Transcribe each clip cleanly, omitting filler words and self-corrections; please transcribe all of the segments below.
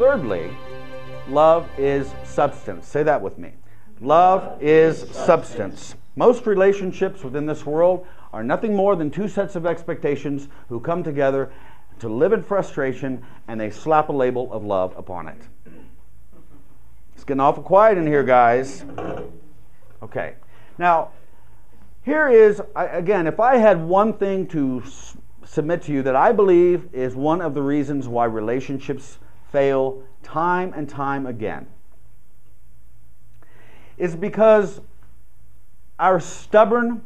Thirdly, love is substance. Say that with me. Love is substance. Most relationships within this world are nothing more than two sets of expectations who come together to live in frustration, and they slap a label of love upon it. It's getting awful quiet in here, guys. Okay. Now, here is, again, if I had one thing to submit to you that I believe is one of the reasons why relationships fail time and time again, is because our stubborn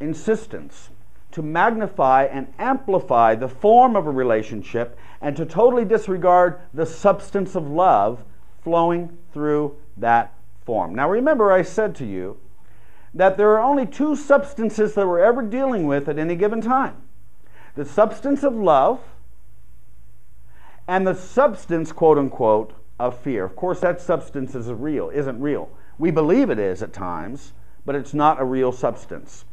insistence to magnify and amplify the form of a relationship and to totally disregard the substance of love flowing through that form. Now remember, I said to you that there are only two substances that we're ever dealing with at any given time. The substance of love and the substance, quote unquote, of fear. Of course, that substance isn't real. We believe it is at times, but it's not a real substance.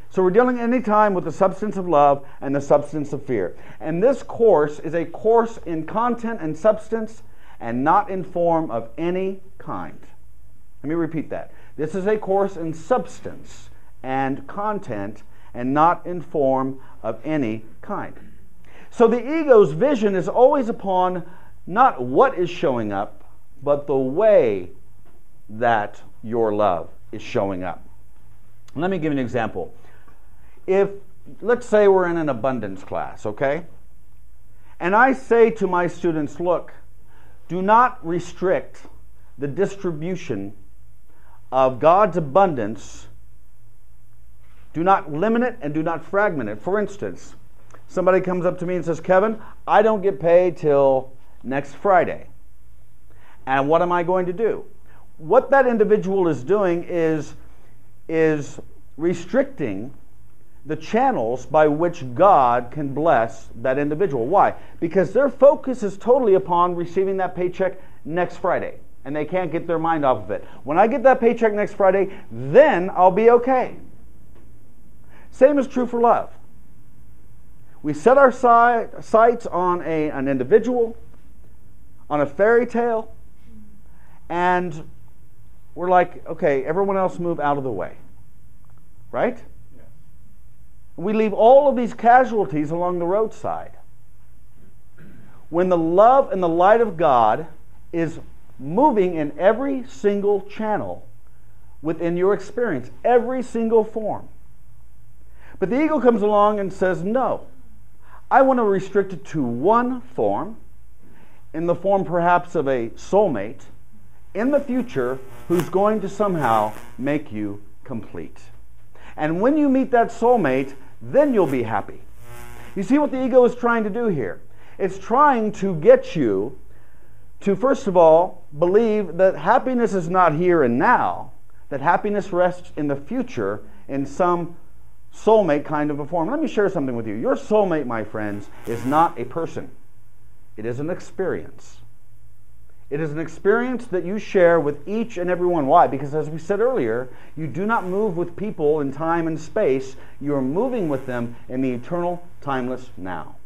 So we're dealing any time with the substance of love and the substance of fear. And this course is a course in content and substance and not in form of any kind. Let me repeat that. This is a course in substance and content and not in form of any kind. So the ego's vision is always upon not what is showing up, but the way that your love is showing up. Let me give you an example. If, let's say we're in an abundance class, okay? And I say to my students, look, do not restrict the distribution of God's abundance. Do not limit it and do not fragment it. For instance, somebody comes up to me and says, Kevin, I don't get paid till next Friday. And what am I going to do? What that individual is doing is restricting the channels by which God can bless that individual. Why? Because their focus is totally upon receiving that paycheck next Friday, and they can't get their mind off of it. When I get that paycheck next Friday, then I'll be okay. Same is true for love. We set our sights on an individual, on a fairy tale, and we're like, okay, everyone else move out of the way. Right? We leave all of these casualties along the roadside. When the love and the light of God is moving in every single channel within your experience, every single form. But the ego comes along and says, no, I want to restrict it to one form, in the form perhaps of a soulmate, in the future, who's going to somehow make you complete. And when you meet that soulmate, then you'll be happy. You see what the ego is trying to do here? It's trying to get you to, first of all, believe that happiness is not here and now, that happiness rests in the future in some soulmate kind of a form. Let me share something with you. Your soulmate, my friends, is not a person. It is an experience. It is an experience that you share with each and every one. Why? Because as we said earlier, you do not move with people in time and space. You are moving with them in the eternal, timeless now.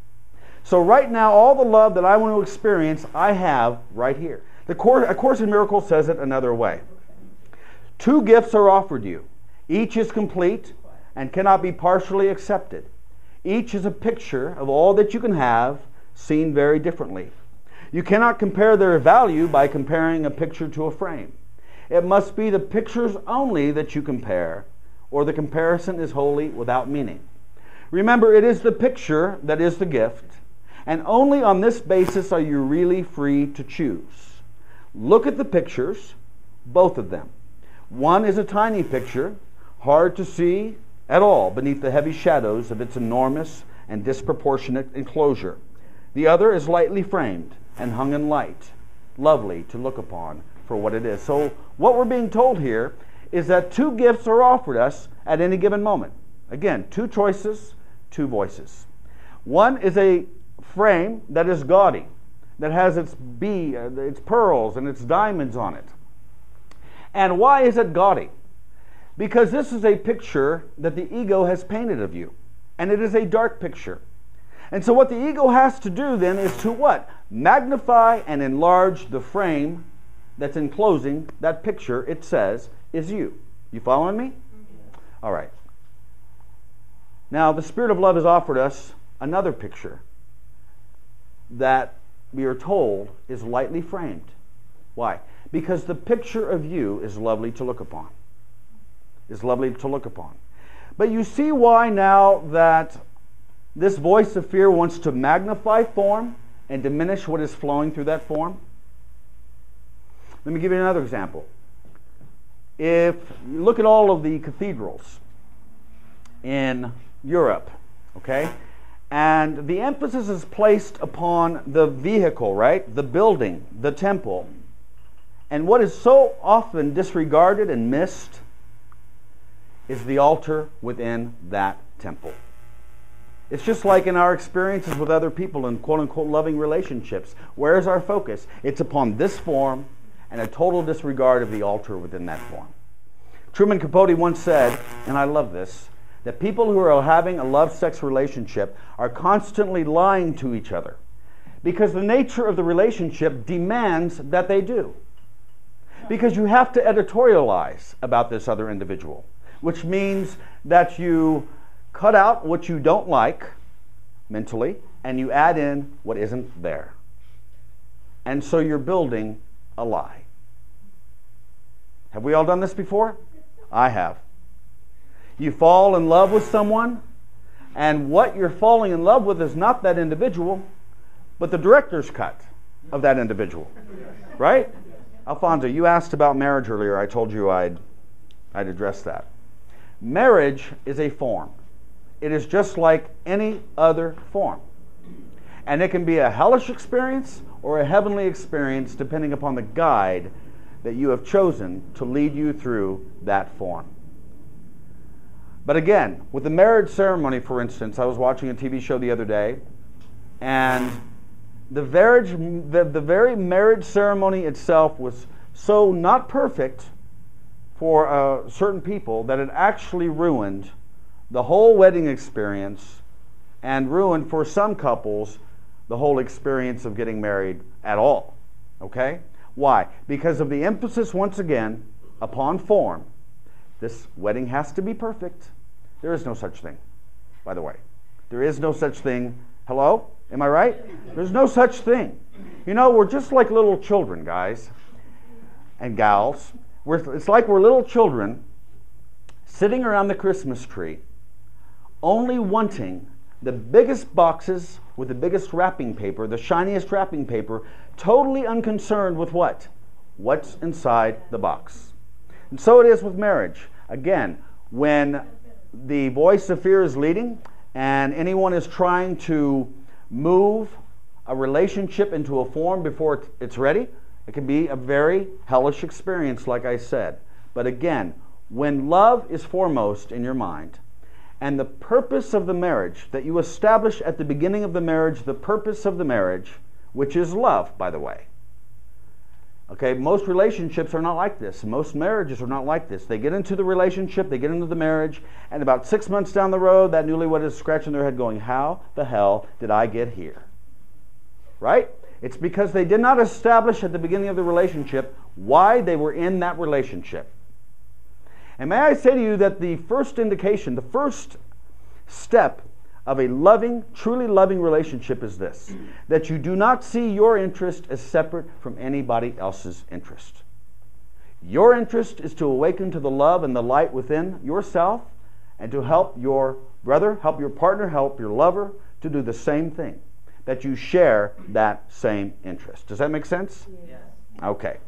So right now, all the love that I want to experience, I have right here. A Course in Miracles says it another way. Two gifts are offered you. Each is complete and cannot be partially accepted. Each is a picture of all that you can have, seen very differently. You cannot compare their value by comparing a picture to a frame. It must be the pictures only that you compare, or the comparison is wholly without meaning. Remember, it is the picture that is the gift, and only on this basis are you really free to choose. Look at the pictures, both of them. One is a tiny picture, hard to see at all beneath the heavy shadows of its enormous and disproportionate enclosure. The other is lightly framed and hung in light, lovely to look upon for what it is. So what we're being told here is that two gifts are offered us at any given moment. Again, two choices, two voices. One is a frame that is gaudy, that has its pearls and its diamonds on it. And why is it gaudy? Because this is a picture that the ego has painted of you, and it is a dark picture. And so what the ego has to do then is to what? Magnify and enlarge the frame that's enclosing that picture it says is you. You following me? All right. Now, the Spirit of Love has offered us another picture that we are told is lightly framed. Why? Because the picture of you is lovely to look upon. Is lovely to look upon. But you see why now that this voice of fear wants to magnify form and diminish what is flowing through that form? Let me give you another example. If you look at all of the cathedrals in Europe, okay, and the emphasis is placed upon the vehicle, right? The building, the temple. And what is so often disregarded and missed is the altar within that temple. It's just like in our experiences with other people in quote-unquote loving relationships. Where is our focus? It's upon this form and a total disregard of the altar within that form. Truman Capote once said, and I love this, that people who are having a love-sex relationship are constantly lying to each other because the nature of the relationship demands that they do. Because you have to editorialize about this other individual, which means that you cut out what you don't like mentally and you add in what isn't there. And so you're building a lie. Have we all done this before? I have. You fall in love with someone, and what you're falling in love with is not that individual, but the director's cut of that individual. Right? Alfonso, you asked about marriage earlier. I told you I'd address that. Marriage is a form. It is just like any other form. And it can be a hellish experience or a heavenly experience depending upon the guide that you have chosen to lead you through that form. But again, with the marriage ceremony, for instance, I was watching a TV show the other day, and the very marriage ceremony itself was so not perfect for certain people that it actually ruined the whole wedding experience and ruined for some couples the whole experience of getting married at all. Okay? Why? Because of the emphasis, once again, upon form. This wedding has to be perfect. There is no such thing, by the way. There is no such thing. Hello? Am I right? There's no such thing. You know, we're just like little children, guys and gals. It's like we're little children sitting around the Christmas tree, only wanting the biggest boxes with the biggest wrapping paper, the shiniest wrapping paper, totally unconcerned with what? What's inside the box. And so it is with marriage. Again, when the voice of fear is leading and anyone is trying to move a relationship into a form before it's ready, it can be a very hellish experience, like I said. But again, when love is foremost in your mind, and the purpose of the marriage that you establish at the beginning of the marriage, the purpose of the marriage, which is love, by the way. Okay, most relationships are not like this. Most marriages are not like this. They get into the relationship, they get into the marriage, and about 6 months down the road, that newlywed is scratching their head going, how the hell did I get here? Right? It's because they did not establish at the beginning of the relationship why they were in that relationship. And may I say to you that the first indication, the first step of a loving, truly loving relationship is this: that you do not see your interest as separate from anybody else's interest. Your interest is to awaken to the love and the light within yourself and to help your brother, help your partner, help your lover to do the same thing, that you share that same interest. Does that make sense? Yes. Okay.